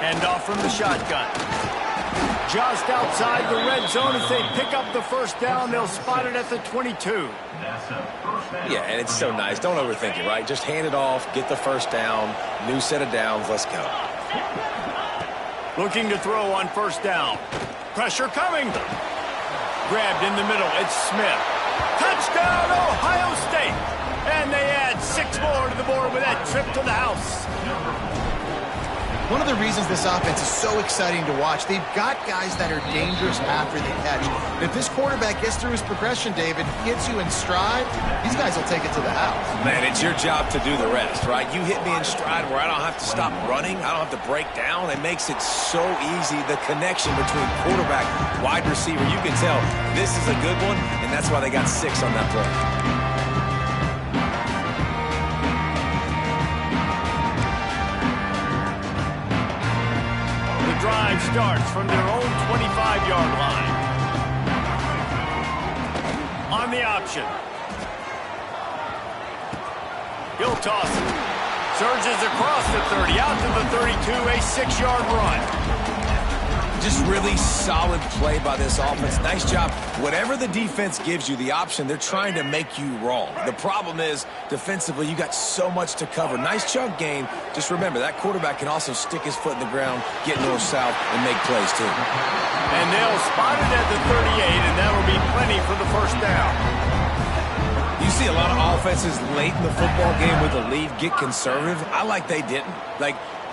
Speaker 1: Hand off from the shotgun. Just outside the red zone as they pick up the first down. They'll spot it at the 22.
Speaker 3: Yeah, and it's so nice. Don't overthink it, right? Just hand it off, get the first down, new set of downs, let's go.
Speaker 1: Looking to throw on first down. Pressure coming. Grabbed in the middle. It's Smith. Touchdown, Ohio State. And they add 6 more to the board with that trip to the house.
Speaker 2: One of the reasons this offense is so exciting to watch, they've got guys that are dangerous after the catch. And if this quarterback gets through his progression, David, gets you in stride, these guys will take it to the house.
Speaker 3: Man, it's your job to do the rest, right? You hit me in stride where I don't have to stop running. I don't have to break down. It makes it so easy. The connection between quarterback, wide receiver, you can tell this is a good one, and that's why they got 6 on that play.
Speaker 1: Drive starts from their own 25-yard line. On the option. He'll toss it. Surges across the 30, out to the 32, a 6-yard run.
Speaker 3: Just really solid play by this offense. Nice job. Whatever the defense gives you, the option, they're trying to make you wrong. The problem is, defensively, you got so much to cover. Nice chunk gain. Just remember, that quarterback can also stick his foot in the ground, get north-south, and make plays, too.
Speaker 1: And they'll spot it at the 38, and that'll be plenty for the first down.
Speaker 3: You see a lot of offenses late in the football game with a lead get conservative. I like they didn't.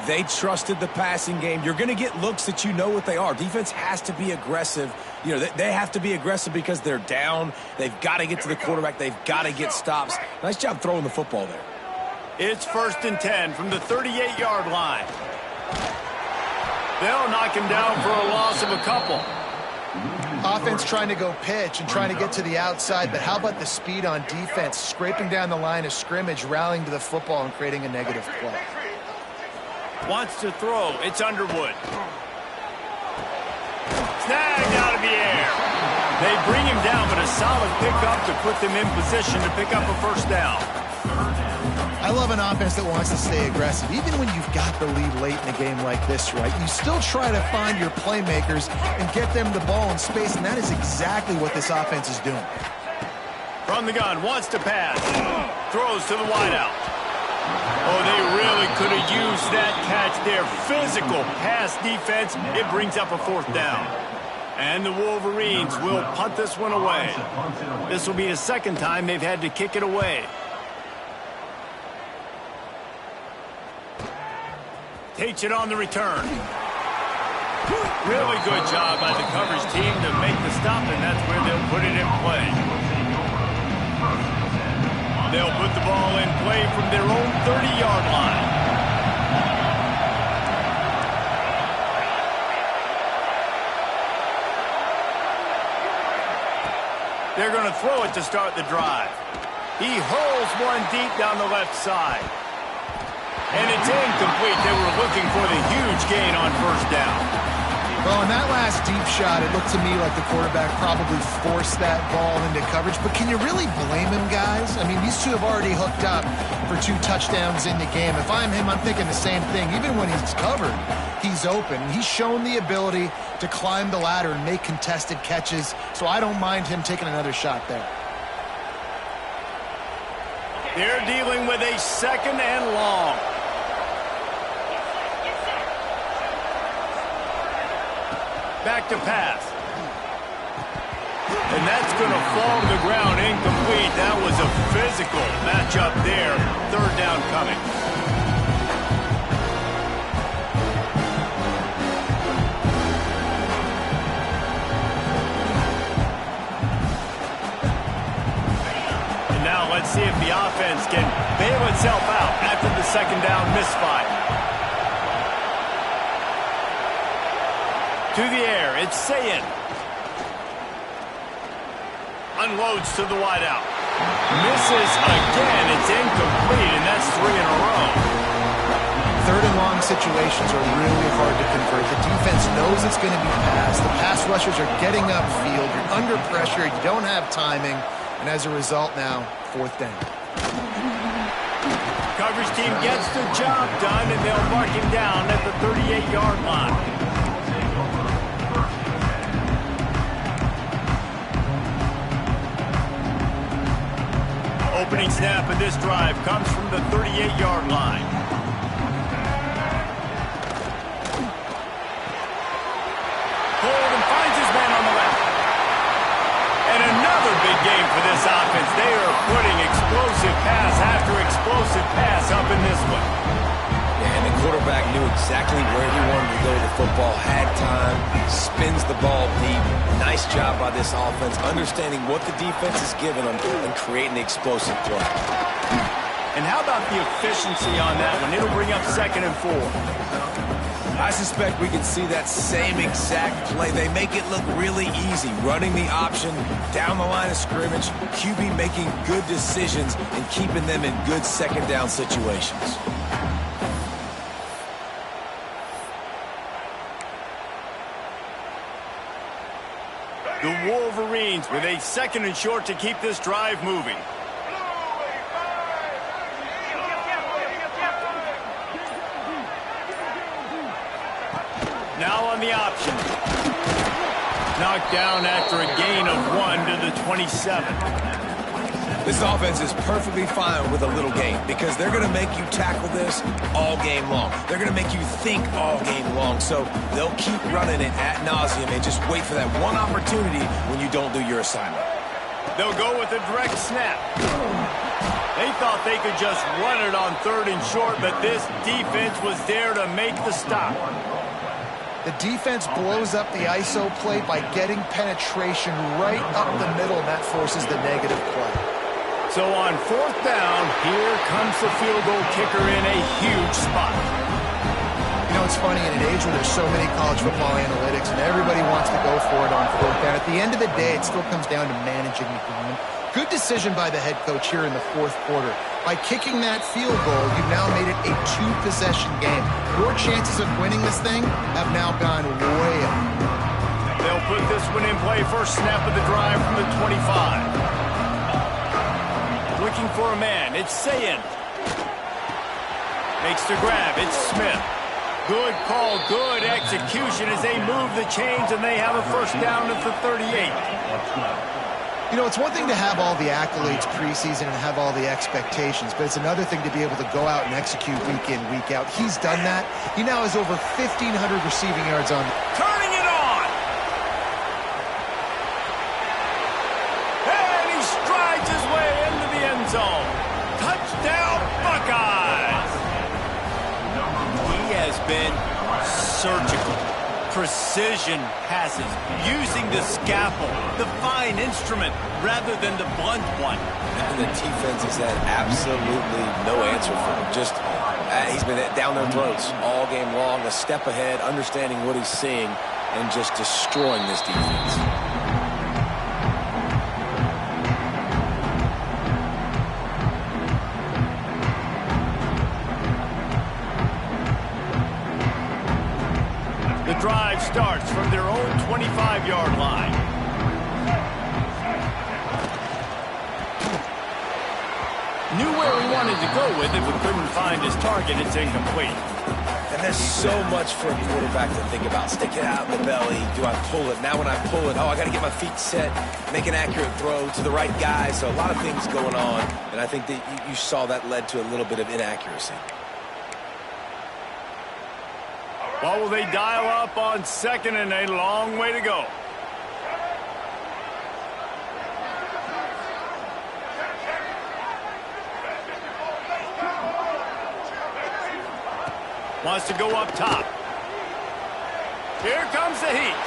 Speaker 3: They trusted the passing game. You're going to get looks that you know what they are. Defense has to be aggressive. You know, they have to be aggressive because they're down. They've got to get to the quarterback. They've got to get stops. Nice job throwing the football there.
Speaker 1: It's 1st and 10 from the 38-yard line. They'll knock him down for a loss of a couple.
Speaker 2: Offense trying to go pitch and trying to get to the outside, but how about the speed on defense, scraping down the line of scrimmage, rallying to the football, and creating a negative play.
Speaker 1: Wants to throw. It's Underwood. Snagged out of the air. They bring him down, but a solid pickup to put them in position to pick up a first down.
Speaker 2: I love an offense that wants to stay aggressive. Even when you've got the lead late in a game like this, right, you still try to find your playmakers and get them the ball in space, and that is exactly what this offense is doing.
Speaker 1: From the gun, wants to pass. Throws to the wideout. Oh, they really could have used that catch there. Physical pass defense. It brings up a 4th down. And the Wolverines will punt this one away. This will be the 2nd time they've had to kick it away. Takes it on the return. Really good job by the coverage team to make the stop, and that's where they'll put it in play. They'll put the ball in play from their own 30-yard line. They're going to throw it to start the drive. He hurls one deep down the left side. And it's incomplete. They were looking for the huge gain on 1st down.
Speaker 2: Well, in that last deep shot, it looked to me like the quarterback probably forced that ball into coverage. But can you really blame him, guys? I mean, these two have already hooked up for 2 touchdowns in the game. If I'm him, I'm thinking the same thing. Even when he's covered, he's open. He's shown the ability to climb the ladder and make contested catches, so I don't mind him taking another shot there.
Speaker 1: They're dealing with a 2nd and long. Back to pass. And that's going to fall to the ground incomplete. That was a physical matchup there. 3rd down coming. And now let's see if the offense can bail itself out after the 2nd down misfire. To the air, it's Sayin. Unloads to the wideout. Misses again. It's incomplete, and that's 3 in a row.
Speaker 2: 3rd and long situations are really hard to convert. The defense knows it's going to be passed. The pass rushers are getting upfield. You're under pressure. You don't have timing. And as a result now, 4th down.
Speaker 1: Coverage team gets the job done, and they'll mark him down at the 38-yard line. Opening snap of this drive comes from the 38-yard line. Hold and finds his man on the left. And another big game for this offense. They are putting explosive pass after explosive pass up in this one.
Speaker 3: Yeah, and the quarterback quarterback knew exactly where he wanted to go with the football, had time, spins the ball deep. Nice job by this offense, understanding what the defense is giving them and creating the explosive play.
Speaker 1: And how about the efficiency on that one? It'll bring up 2nd and 4.
Speaker 3: I suspect we can see that same exact play. They make it look really easy, running the option down the line of scrimmage, QB making good decisions and keeping them in good 2nd down situations.
Speaker 1: The Wolverines with a 2nd and short to keep this drive moving. Now on the option. Knocked down after a gain of 1 to the 27.
Speaker 3: This offense is perfectly fine with a little gain because they're going to make you tackle this all game long. They're going to make you think all game long. So they'll keep running it ad nauseum and just wait for that one opportunity when you don't do your assignment.
Speaker 1: They'll go with a direct snap. They thought they could just run it on 3rd and short, but this defense was there to make the stop.
Speaker 2: The defense blows up the ISO play by getting penetration right up the middle, and that forces the negative play.
Speaker 1: So on 4th down, here comes the field goal kicker in a huge spot.
Speaker 2: You know, it's funny, in an age where there's so many college football analytics and everybody wants to go for it on 4th down, at the end of the day, it still comes down to managing the game. Good decision by the head coach here in the 4th quarter. By kicking that field goal, you've now made it a 2-possession game. Your chances of winning this thing have now gone way up.
Speaker 1: They'll put this one in play. First snap of the drive from the 25. Looking for a man. It's Sayin. Makes the grab. It's Smith. Good call, good execution as they move the chains, and they have a first down at the 38.
Speaker 2: You know, it's one thing to have all the accolades preseason and have all the expectations, but it's another thing to be able to go out and execute week in, week out. He's done that. He now has over 1,500 receiving yards on.
Speaker 1: Turning it on! And he strides his way into the end zone. Touchdown, Buckeyes! He has been surgical. Precision passes, using the scalpel, the fine instrument, rather than the blunt one.
Speaker 3: And the defense has had absolutely no answer for him. Just, he's been down their throats all game long, a step ahead, understanding what he's seeing, and just destroying this defense.
Speaker 1: The drive starts from their own 25-yard line. Knew where he wanted to go with it, but couldn't find his target. It's incomplete.
Speaker 3: And there's so much for a quarterback to think about. Stick it out in the belly. Do I pull it? Now when I pull it, oh, I got to get my feet set, make an accurate throw to the right guy. So a lot of things going on, and I think that you saw that led to a little bit of inaccuracy.
Speaker 1: Well, will they dial up on 2nd and a long way to go? Wants to go up top. Here comes the heat.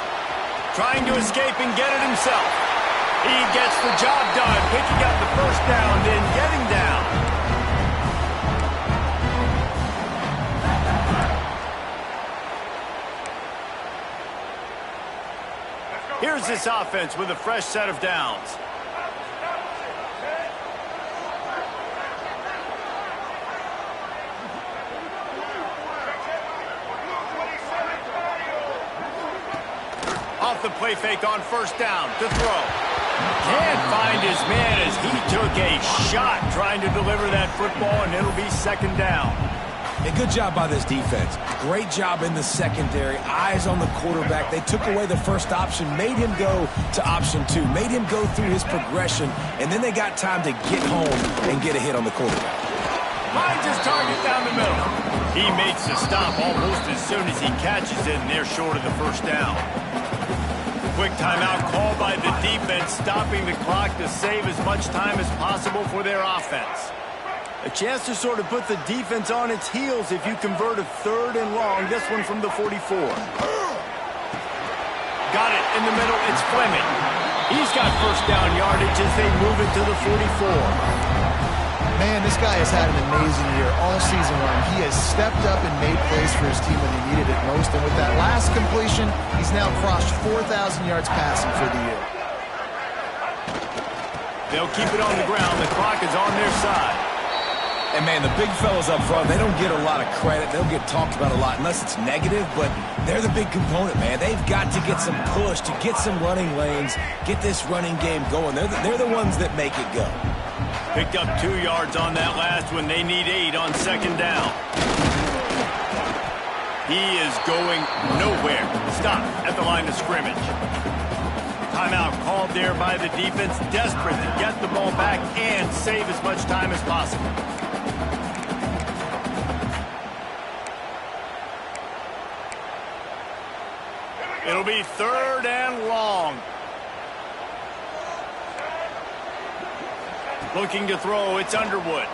Speaker 1: Trying to escape and get it himself. He gets the job done, picking up the first down, then getting down. Here's this offense with a fresh set of downs. Off the play fake on first down to throw. Can't find his man as he took a shot trying to deliver that football, and it'll be 2nd down.
Speaker 3: A good job by this defense. Great job in the secondary. Eyes on the quarterback. They took away the first option, made him go to option 2, made him go through his progression, and then they got time to get home and get a hit on the quarterback.
Speaker 1: Finds his target down the middle. He makes the stop almost as soon as he catches it, and they're short of the first down. Quick timeout called by the defense, stopping the clock to save as much time as possible for their offense. A chance to sort of put the defense on its heels if you convert a 3rd and long. This one from the 44. Got it in the middle. It's Fleming. He's got first down yardage as they move it to the 44.
Speaker 2: Man, this guy has had an amazing year all season long. He has stepped up and made plays for his team when he needed it most. And with that last completion, he's now crossed 4,000 yards passing for the year.
Speaker 1: They'll keep it on the ground. The clock is on their side.
Speaker 3: And, man, the big fellas up front, they don't get a lot of credit. They don't get talked about a lot unless it's negative, but they're the big component, man. They've got to get some push, to get some running lanes, get this running game going. They're the ones that make it go.
Speaker 1: Picked up 2 yards on that last one. They need 8 on 2nd down. He is going nowhere. Stop at the line of scrimmage. Timeout called there by the defense, desperate to get the ball back and save as much time as possible. It'll be 3rd and long. Looking to throw, it's Underwood.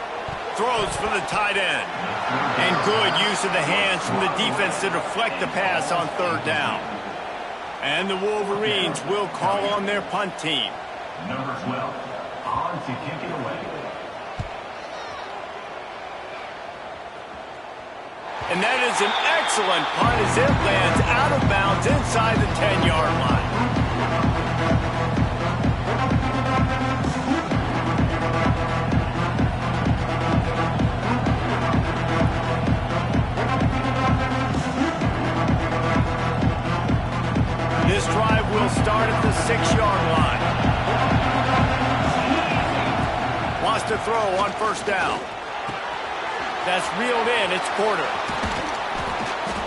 Speaker 1: Throws for the tight end. And good use of the hands from the defense to deflect the pass on 3rd down. And the Wolverines will call on their punt team.
Speaker 5: Number 12, on to kick it away.
Speaker 1: And that is an excellent punt as it lands out of bounds inside the 10-yard line. This drive will start at the 6-yard line. Wants to throw on 1st down. That's reeled in. It's Porter.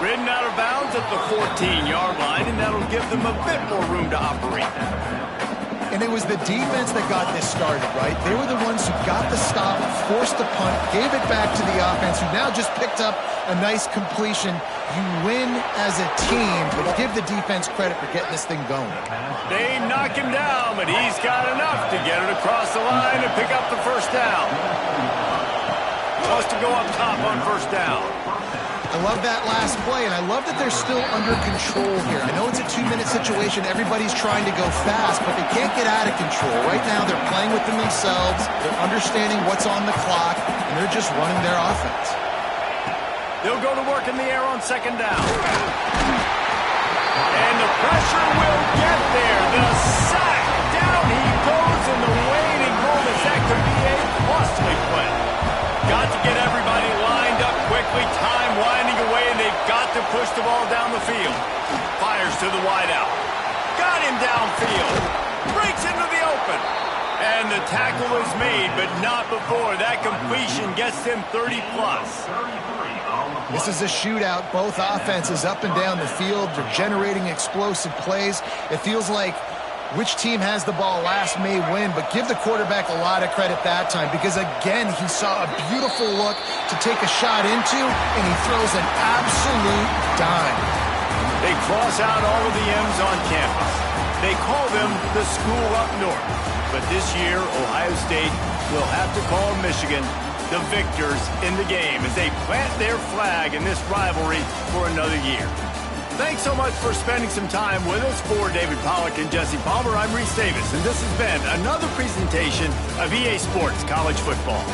Speaker 1: Ridden out of bounds at the 14-yard line, and that'll give them a bit more room to operate.
Speaker 2: And it was the defense that got this started, right? They were the ones who got the stop, forced the punt, gave it back to the offense, who now just picked up a nice completion. You win as a team, but give the defense credit for getting this thing going.
Speaker 1: They knock him down, but he's got enough to get it across the line and pick up the 1st down. Wants to go up top on 1st down.
Speaker 2: I love that last play, and I love that they're still under control here. I know it's a 2-minute situation. Everybody's trying to go fast, but they can't get out of control. Right now, they're playing within themselves. They're understanding what's on the clock, and they're just running their offense.
Speaker 1: They'll go to work in the air on 2nd down. And the pressure will get there. The sack. Down he goes in the waiting moments. That could be a costly play. Got to get everybody lined up quickly. Time winding away, and they've got to push the ball down the field. Fires to the wideout. Got him downfield. Breaks into the open. And the tackle is made, but not before. That completion gets him 30-plus.
Speaker 2: This is a shootout. Both offenses up and down the field. They're generating explosive plays. It feels like which team has the ball last may win, but give the quarterback a lot of credit that time because, again, he saw a beautiful look to take a shot into, and he throws an absolute dime.
Speaker 1: They cross out all of the M's on campus. They call them the school up north. But this year, Ohio State will have to call Michigan the victors in the game as they plant their flag in this rivalry for another year. Thanks so much for spending some time with us. For David Pollack and Jesse Palmer, I'm Reese Davis, and this has been another presentation of EA Sports College Football.